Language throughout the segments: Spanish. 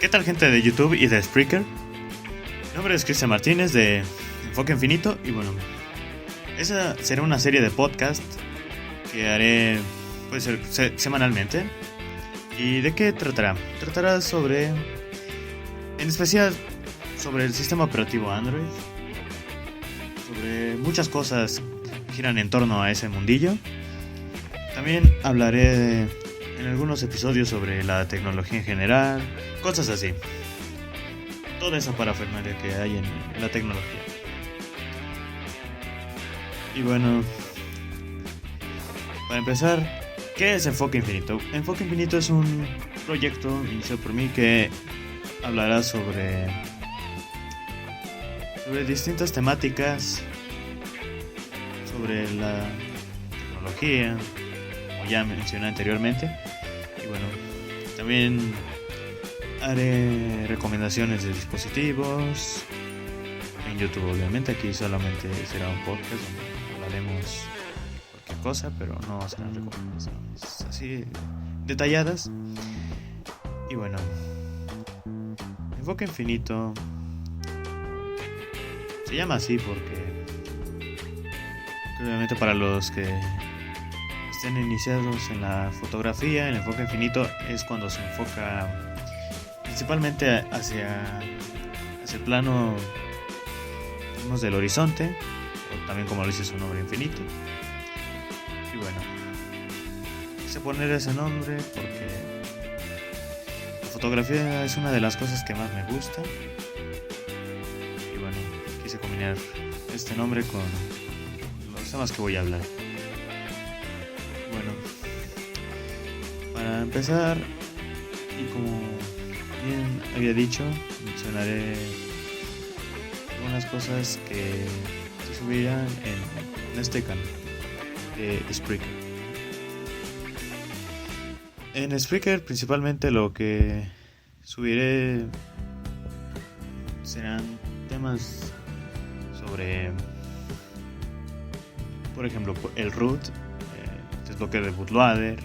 ¿Qué tal, gente de YouTube y de Spreaker? Mi nombre es Cristian Martínez de Enfoque Infinito y bueno, esa será una serie de podcast que haré pues semanalmente. ¿Y de qué tratará? Tratará sobre, en especial, sobre el sistema operativo Android, sobre muchas cosas que giran en torno a ese mundillo. También hablaré en algunos episodios sobre la tecnología en general, cosas así. Toda esa parafernalia que hay en la tecnología. Y bueno, para empezar, ¿qué es Enfoque Infinito? Enfoque Infinito es un proyecto iniciado por mí que hablará sobre distintas temáticas, sobre la tecnología, como ya mencioné anteriormente. Y bueno, también haré recomendaciones de dispositivos en YouTube, obviamente. Aquí solamente será un podcast donde hablaremos cualquier cosa, pero no serán recomendaciones así detalladas. Y bueno, Enfoque Infinito se llama así porque obviamente para los que estén iniciados en la fotografía, el enfoque infinito es cuando se enfoca principalmente hacia el plano, digamos, del horizonte, o también como lo dice su nombre, infinito. Y bueno, quise poner ese nombre porque la fotografía es una de las cosas que más me gusta. Y bueno, quise combinar este nombre con los temas que voy a hablar. Bueno, para empezar, y como bien había dicho, mencionaré algunas cosas que se subirán en este canal de Spreaker. En Spreaker principalmente lo que subiré serán temas sobre, por ejemplo, el root, desbloqueo de bootloader,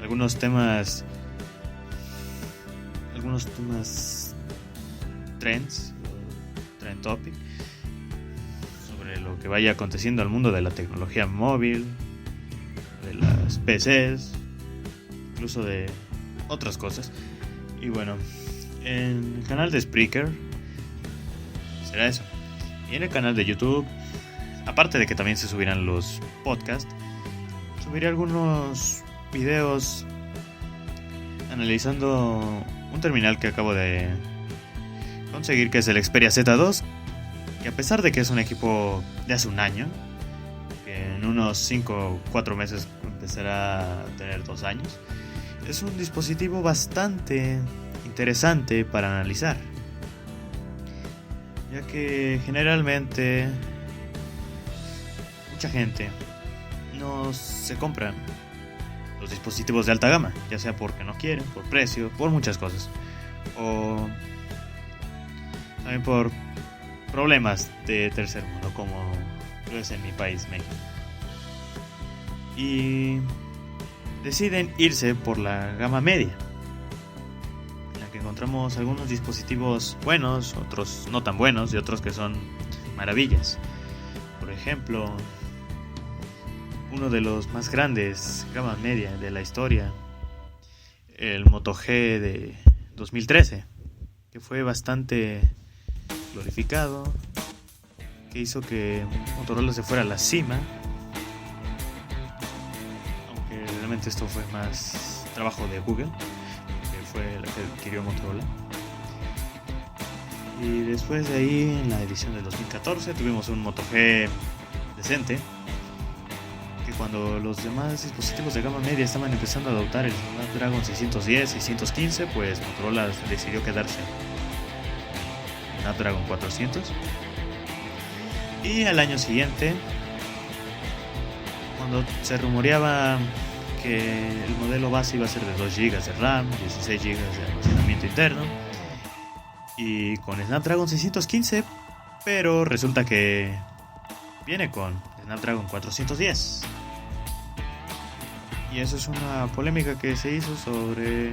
algunos temas trends, trend topic, sobre lo que vaya aconteciendo al mundo de la tecnología móvil, de las PCs, incluso de otras cosas. Y bueno, en el canal de Spreaker será eso. Y en el canal de YouTube, aparte de que también se subirán los podcasts, subiré algunos videos analizando un terminal que acabo de conseguir, que es el Xperia Z2, que a pesar de que es un equipo de hace un año, que en unos 5 o 4 meses empezará a tener 2 años, es un dispositivo bastante interesante para analizar, ya que generalmente mucha gente no se compran los dispositivos de alta gama, ya sea porque no quieren, por precio, por muchas cosas, o también por problemas de tercer mundo, como lo es en mi país, México, y deciden irse por la gama media, en la que encontramos algunos dispositivos buenos, otros no tan buenos y otros que son maravillas. Por ejemplo, uno de los más grandes gama media de la historia, el Moto G de 2013, que fue bastante glorificado, que hizo que Motorola se fuera a la cima, aunque realmente esto fue más trabajo de Google, que fue la que adquirió Motorola. Y después de ahí, en la edición del 2014, tuvimos un Moto G decente, cuando los demás dispositivos de gama media estaban empezando a adoptar el Snapdragon 610, 615, pues Motorola decidió quedarse en Snapdragon 400. Y al año siguiente, cuando se rumoreaba que el modelo base iba a ser de 2 GB de RAM, 16 GB de almacenamiento interno, y con Snapdragon 615, pero resulta que viene con Snapdragon 410. Y eso es una polémica que se hizo sobre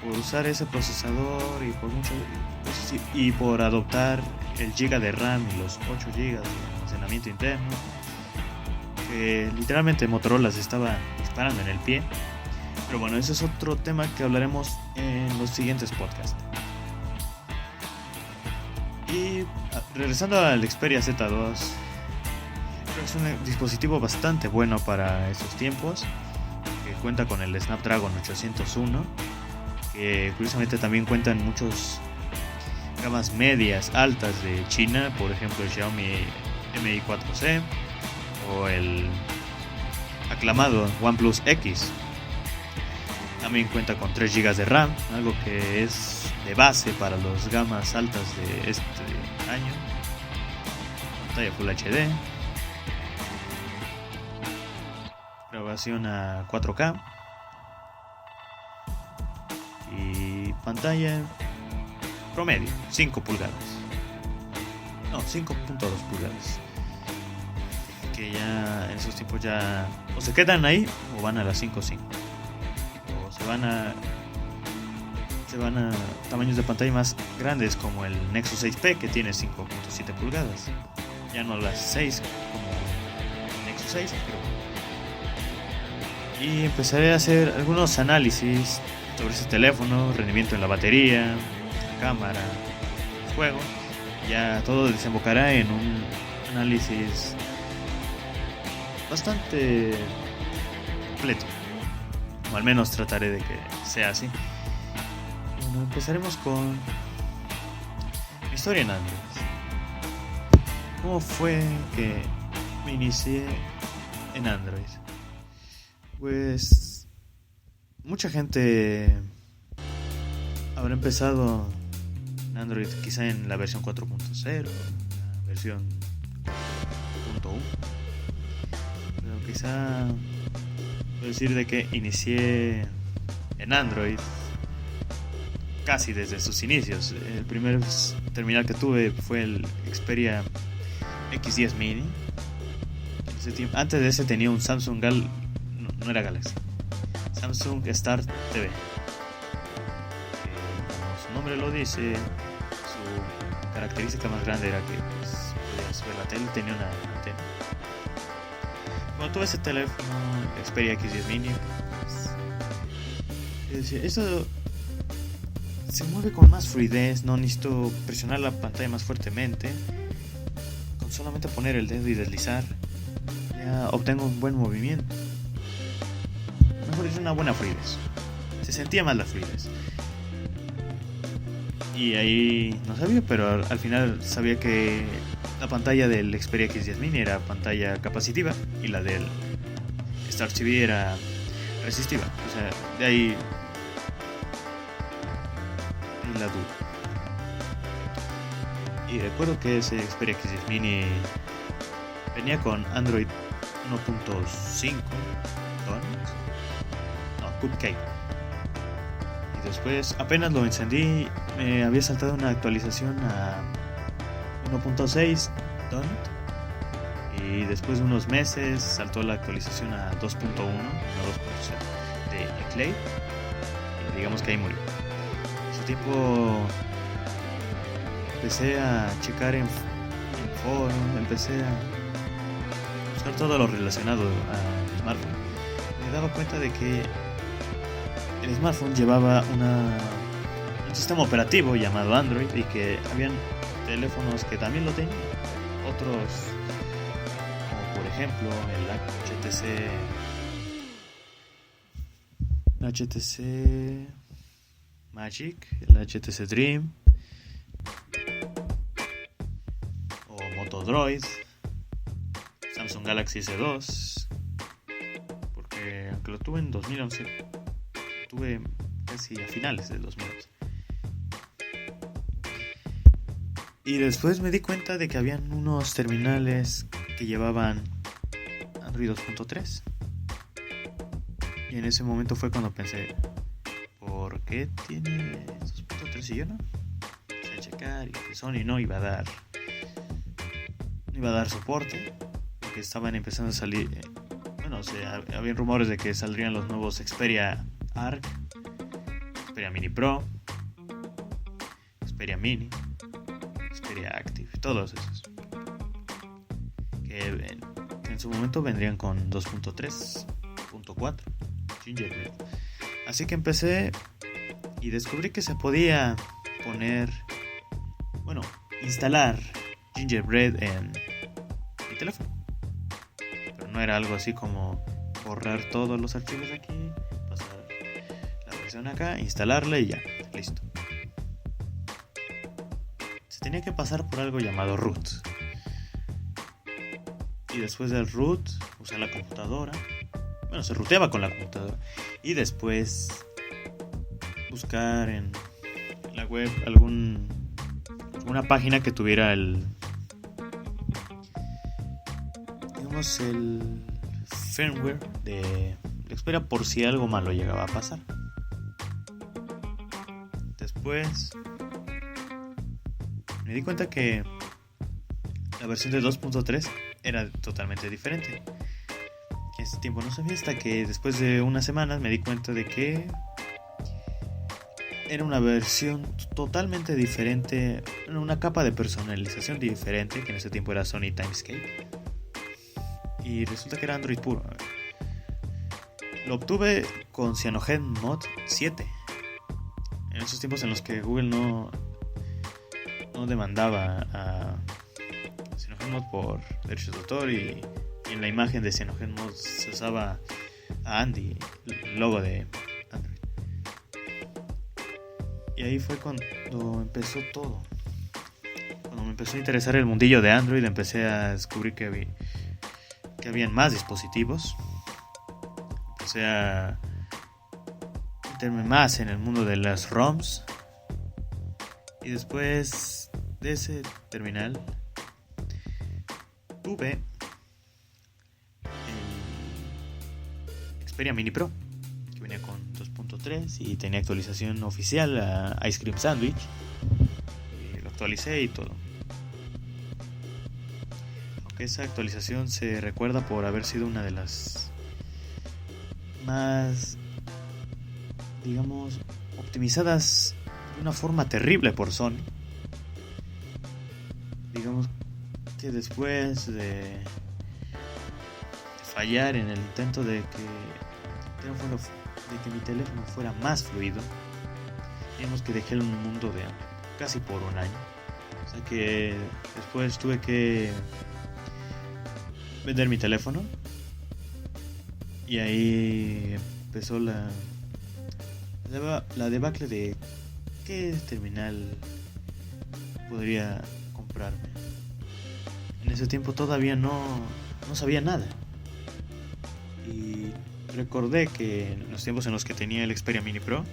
por usar ese procesador y por adoptar el giga de RAM y los 8 gigas de almacenamiento interno, que literalmente Motorola se estaba disparando en el pie. Pero bueno, ese es otro tema que hablaremos en los siguientes podcasts. Y regresando al Xperia Z2, creo que es un dispositivo bastante bueno para estos tiempos, que cuenta con el Snapdragon 801, que curiosamente también cuenta en muchas gamas medias altas de China, por ejemplo el Xiaomi Mi 4C o el aclamado OnePlus X. También cuenta con 3 GB de RAM, algo que es de base para las gamas altas de este año. Pantalla Full HD, grabación a 4K y pantalla promedio 5 pulgadas. No, 5.2 pulgadas. Que ya en esos tiempos ya o se quedan ahí o van a las 5.5. O se van a tamaños de pantalla más grandes como el Nexus 6P, que tiene 5.7 pulgadas. Ya no las 6 como el Nexus 6, pero... Y empezaré a hacer algunos análisis sobre ese teléfono, rendimiento en la batería, la cámara, el juego. Ya todo desembocará en un análisis bastante completo, o al menos trataré de que sea así. Bueno, empezaremos con mi historia en Android. ¿Cómo fue que me inicié en Android? Pues mucha gente habrá empezado en Android quizá en la versión 4.0, la versión 4.1, pero quizá puedo decir de que inicié en Android casi desde sus inicios. El primer terminal que tuve fue el Xperia X10 Mini. Antes de ese tenía un Samsung no era Galaxy, Samsung Star TV. Como su nombre lo dice, su característica más grande era que podías ver la tele, tenía una antena. Cuando tuve ese teléfono, el Xperia X10 Mini, decía, eso se mueve con más fluidez, no necesito presionar la pantalla más fuertemente. Con solamente poner el dedo y deslizar, ya obtengo un buen movimiento. Mejor dicho, una buena fluidez. Se sentía más la fluidez. Y ahí no sabía, pero al final sabía que la pantalla del Xperia X10 Mini era pantalla capacitiva y la del Star TV era resistiva. O sea, de ahí la duda. Y recuerdo que ese Xperia X10 Mini venía con Android 1.5 Cupcake. Y después apenas lo encendí, me había saltado una actualización a 1.6 Donut. Y después de unos meses saltó la actualización a 2.1, no 2.0 de Eclate. Y digamos que ahí murió. Ese tiempo empecé a checar en foros, empecé a buscar todo lo relacionado al smartphone. Me daba cuenta de que el smartphone llevaba un sistema operativo llamado Android y que habían teléfonos que también lo tenían. Otros, como por ejemplo el HTC Magic, el HTC Dream o Motodroid, Samsung Galaxy S2, porque aunque lo tuve en 2011, lo tuve casi a finales de 2011. Y después me di cuenta de que habían unos terminales que llevaban Android 2.3. Y en ese momento fue cuando pensé, ¿por qué tiene 2.3 y yo no? Empecé a checar y que Sony no iba a dar soporte, porque estaban empezando a salir, habían rumores de que saldrían los nuevos Xperia Arc, Xperia Mini Pro, Xperia Mini, Xperia Active, todos esos. Que en su momento vendrían con 2.3.4 Gingerbread. Así que empecé y descubrí que se podía instalar Gingerbread en mi teléfono. Pero no era algo así como borrar todos los archivos de aquí, pasar la versión acá, instalarla y ya, listo. Se tenía que pasar por algo llamado root. Y después del root, usar la computadora. Bueno, se rooteaba con la computadora. Y después buscar en la web alguna página que tuviera el firmware de Xperia por si algo malo llegaba a pasar. Después me di cuenta que la versión de 2.3 era totalmente diferente. En ese tiempo no sabía, hasta que después de unas semanas me di cuenta de que era una versión totalmente diferente, una capa de personalización diferente, que en ese tiempo era Sony Timescape. Y resulta que era Android puro. Lo obtuve con CyanogenMod 7. En esos tiempos en los que Google no demandaba a CyanogenMod por derechos de autor, y en la imagen de CyanogenMod se usaba a Andy, el logo de Android. Y ahí fue cuando empezó todo. Cuando me empezó a interesar el mundillo de Android, empecé a descubrir que habían más dispositivos. Empecé a meterme más en el mundo de las ROMs. Y después de ese terminal tuve el Xperia Mini Pro, que venía con 2.3 y tenía actualización oficial a Ice Cream Sandwich. Y lo actualicé y todo. Aunque esa actualización se recuerda por haber sido una de las más, digamos, optimizadas de una forma terrible por Sony. Digamos que después de fallar en el intento de que mi teléfono fuera más fluido, digamos que dejé el mundo de casi por un año. O sea que después tuve que vender mi teléfono, y ahí empezó la debacle de qué terminal podría comprarme. En ese tiempo todavía no sabía nada, y recordé que en los tiempos en los que tenía el Xperia Mini Pro,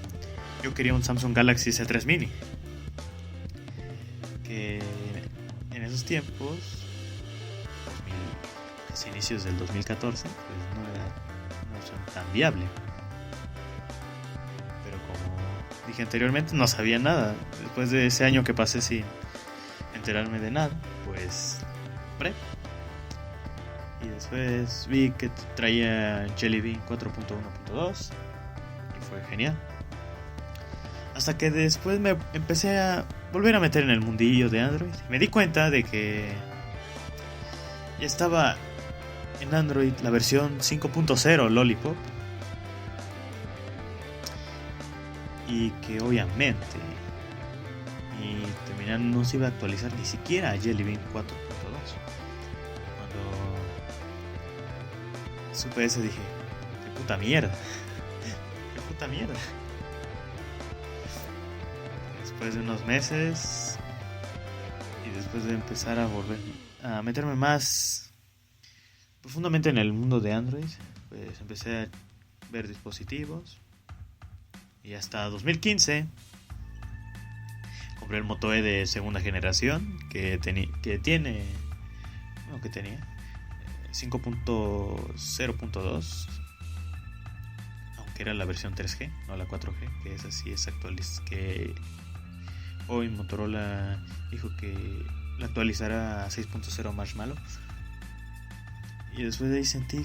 yo quería un Samsung Galaxy S3 Mini, que en esos tiempos, inicios del 2014, pues no era una opción tan viable. Pero como dije anteriormente, no sabía nada. Después de ese año que pasé sin enterarme de nada, pues compré. Y después vi que traía Jelly Bean 4.1.2 y fue genial. Hasta que después me empecé a volver a meter en el mundillo de Android. Me di cuenta de que ya estaba en Android la versión 5.0 Lollipop, y que obviamente mi terminal no se iba a actualizar ni siquiera a Jelly Bean 4.2. Cuando supe eso dije, qué puta mierda. Qué puta mierda. Después de unos meses, y después de empezar a volver a meterme más profundamente en el mundo de Android, pues empecé a ver dispositivos, y hasta 2015 compré el Moto E de segunda generación, que tenía 5.0.2, aunque era la versión 3G, no la 4G, que esa sí es actualizada, que hoy Motorola dijo que la actualizará a 6.0 Marshmallow. Y después de ahí sentí,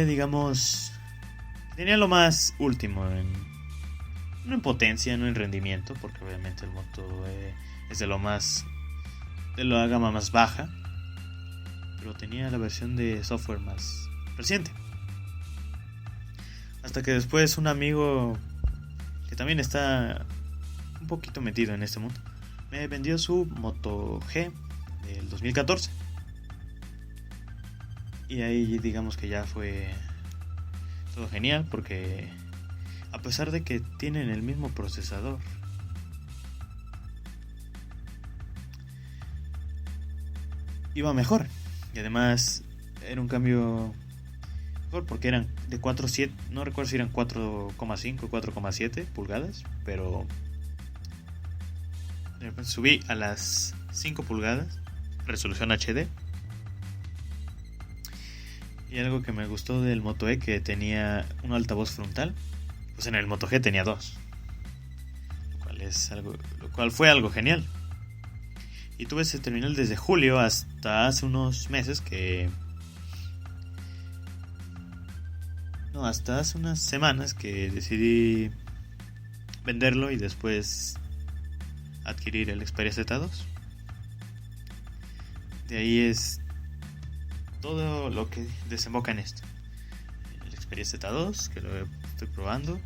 digamos, Tenía lo más último no en potencia, no en rendimiento, porque obviamente el Moto E es de la gama más baja, pero tenía la versión de software más reciente. Hasta que después un amigo que también está un poquito metido en este mundo me vendió su Moto G del 2014. Y ahí digamos que ya fue todo genial, porque a pesar de que tienen el mismo procesador, iba mejor. Y además era un cambio mejor porque eran de 4.7, no recuerdo si eran 4.5 o 4.7 pulgadas, pero de repente subí a las 5 pulgadas, resolución HD. Y algo que me gustó del Moto E, que tenía un altavoz frontal, pues en el Moto G tenía dos, lo cual fue algo genial. Y tuve ese terminal desde julio hasta hace unos meses hasta hace unas semanas que decidí venderlo y después adquirir el Xperia Z2. De ahí es todo lo que desemboca en esto. El Xperia Z2, que lo estoy probando,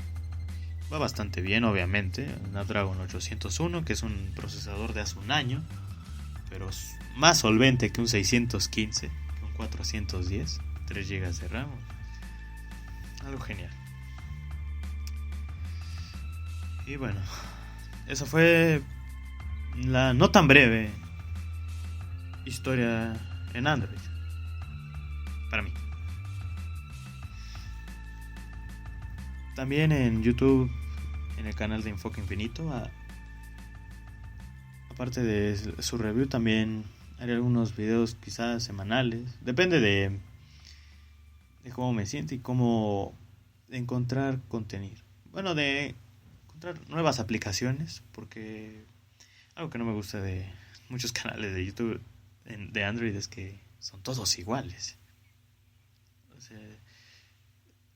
va bastante bien, obviamente. Snapdragon 801, que es un procesador de hace un año, pero es más solvente que un 615, que un 410, 3 GB de RAM. Algo genial. Y bueno, esa fue la no tan breve historia en Android para mí. También en YouTube, en el canal de Enfoque Infinito, aparte de su review, también haré algunos videos quizás semanales. Depende de cómo me siento y cómo encontrar contenido. Bueno, de encontrar nuevas aplicaciones, porque algo que no me gusta de muchos canales de YouTube de Android es que son todos iguales. O sea,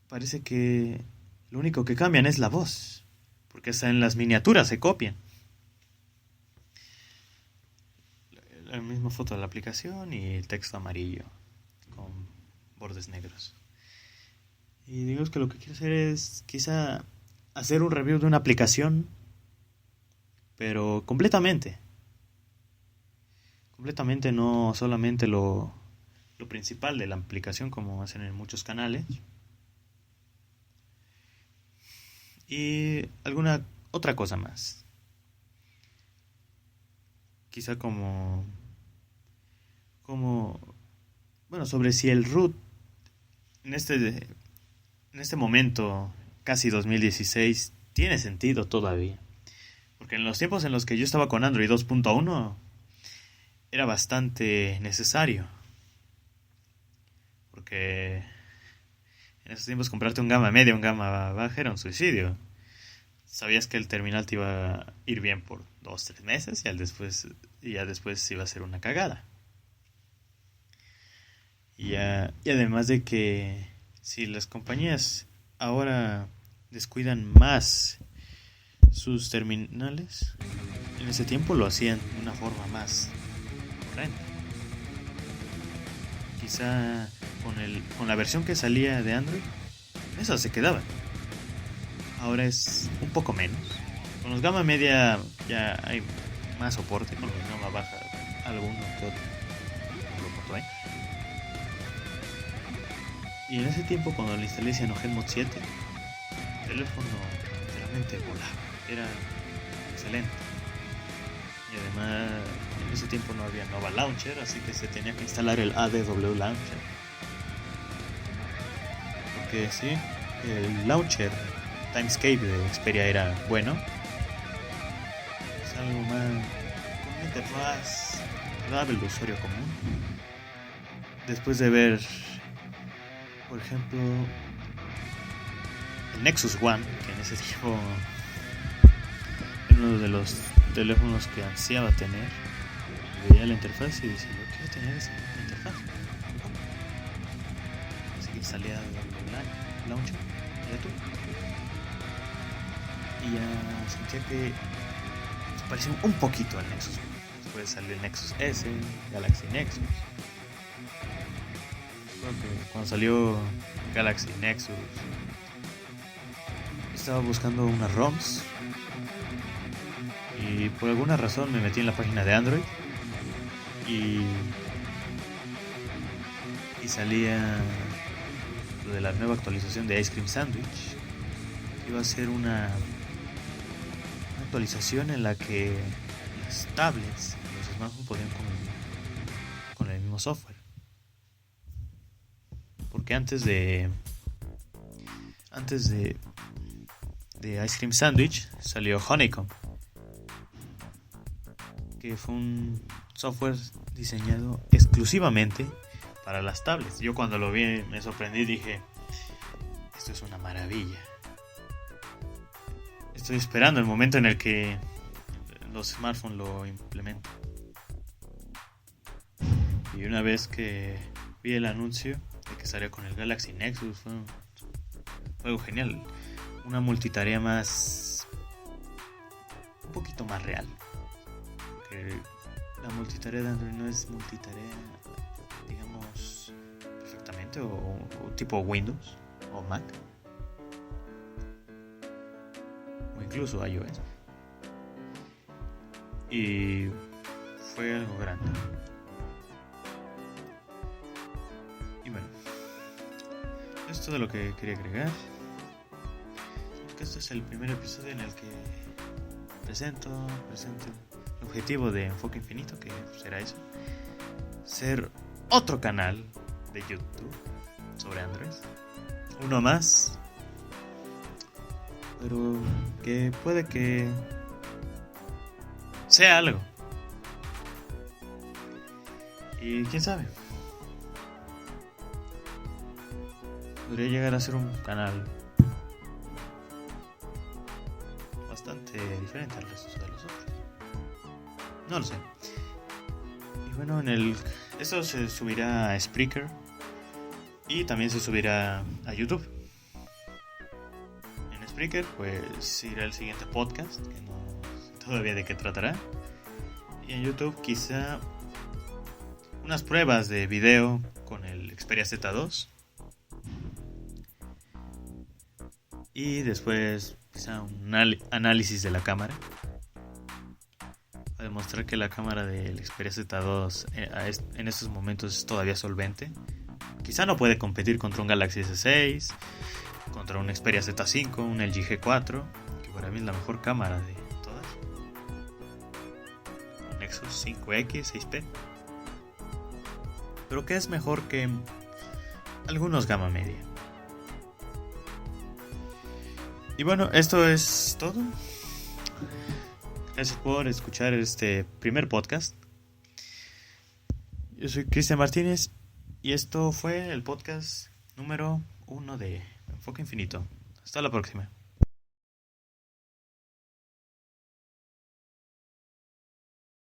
parece que lo único que cambian es la voz, porque hasta en las miniaturas se copian. La misma foto de la aplicación y el texto amarillo con bordes negros. Y digamos que lo que quiero hacer es quizá hacer un review de una aplicación, pero completamente, no solamente lo principal de la aplicación como hacen en muchos canales, y alguna otra cosa más, quizá como bueno, sobre si el root en este momento, casi 2016, tiene sentido todavía. Porque en los tiempos en los que yo estaba con Android 2.1 era bastante necesario. Porque en esos tiempos comprarte un gama media, un gama baja era un suicidio. Sabías que el terminal te iba a ir bien por 2-3 meses y ya después iba a ser una cagada. Y además de que si las compañías ahora descuidan más sus terminales, en ese tiempo lo hacían de una forma más correcta. Quizá con la versión que salía de Android, eso se quedaba. Ahora es un poco menos. Con los gama media ya hay más soporte, con los gama baja alguno que otro. Moto E. Y en ese tiempo, cuando le instalé CyanogenMod 7, el teléfono realmente volaba, era excelente. Y además, en ese tiempo no había Nova Launcher, así que se tenía que instalar el ADW Launcher. Porque sí, el launcher Timescape de Xperia era bueno. Es algo más, con una interfaz agradable al usuario común. Después de ver, por ejemplo, el Nexus One, que en ese tiempo era uno de los teléfonos que ansiaba tener, veía la interfaz y decía, yo quiero tener esa interfaz. Así que salía del launcher, ya tú. sentía que se parecía un poquito al Nexus. Después salió el Nexus S, Galaxy Nexus. Creo que cuando salió Galaxy Nexus estaba buscando unas ROMs y por alguna razón me metí en la página de Android y salía lo de la nueva actualización de Ice Cream Sandwich. Iba a ser una actualización en la que las tablets y los smartphones podían convivir con el mismo software. Porque antes de Ice Cream Sandwich salió Honeycomb, que fue un software diseñado exclusivamente para las tablets. Yo cuando lo vi me sorprendí y dije, esto es una maravilla. Estoy esperando el momento en el que los smartphones lo implementen. Y una vez que vi el anuncio de que salía con el Galaxy Nexus, fue algo genial. Una multitarea más, un poquito más real. Porque la multitarea de Android no es multitarea, digamos, perfectamente, o tipo Windows o Mac, o incluso iOS. Y fue algo grande. Y bueno, esto es todo lo que quería agregar. Este es el primer episodio en el que presento el objetivo de Enfoque Infinito, que será eso: ser otro canal de YouTube sobre Android, uno más, pero que puede que sea algo, y quién sabe, podría llegar a ser un canal bastante diferente al resto de los otros. No lo sé. Y bueno, esto se subirá a Spreaker y también se subirá a YouTube. En Spreaker pues irá el siguiente podcast, que no sé todavía de qué tratará. Y en YouTube quizá unas pruebas de video con el Xperia Z2. Y después quizá un análisis de la cámara, para demostrar que la cámara del Xperia Z2 en estos momentos es todavía solvente. Quizá no puede competir contra un Galaxy S6, contra un Xperia Z5, un LG G4, que para mí es la mejor cámara de todas, un Nexus 5X, 6P, pero que es mejor que algunos gama media. Y bueno, esto es todo. Gracias por escuchar este primer podcast. Yo soy Cristian Martínez y esto fue el podcast número 1 de Enfoque Infinito. Hasta la próxima.